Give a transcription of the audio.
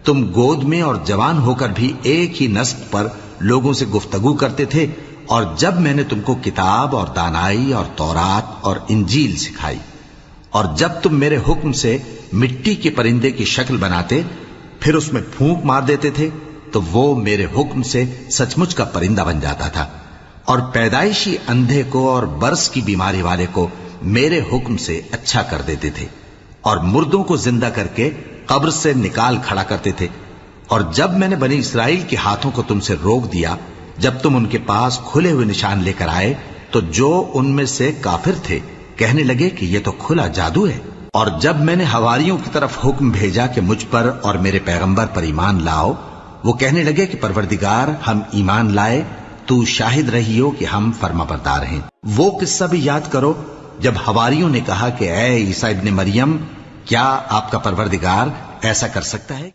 تم گود میں اور جوان ہو کر بھی ایک ہی نسق پر لوگوں سے گفتگو کرتے تھے، اور جب میں نے تم کو کتاب اور دانائی اور تورات اور انجیل سکھائی، اور جب تم میرے حکم سے مٹی کے پرندے کی شکل بناتے پھر اس میں پھونک مار دیتے تھے تو وہ میرے حکم سے سچ مچ کا پرندہ بن جاتا تھا، اور پیدائشی اندھے کو اور برس کی بیماری والے کو میرے حکم سے اچھا کر دیتے تھے، اور مردوں کو زندہ کر کے قبر سے نکال کھڑا کرتے تھے۔ اور جب میں نے بنی اسرائیل کے ہاتھوں کو تم سے روک دیا، جب تم ان کے پاس کھلے ہوئے نشان لے کر آئے، تو جو ان میں سے کافر تھے کہنے لگے کہ یہ تو کھلا جادو ہے۔ اور جب میں نے حواریوں کی طرف حکم بھیجا کہ مجھ پر اور میرے پیغمبر پر ایمان لاؤ، وہ کہنے لگے کہ پروردگار، ہم ایمان لائے، تو شاہد رہی ہو کہ ہم فرما بردار ہیں۔ وہ قصہ بھی یاد کرو جب حواریوں نے کہا کہ اے عیسیٰ ابن مریم، کیا آپ کا پروردگار ایسا کر سکتا ہے؟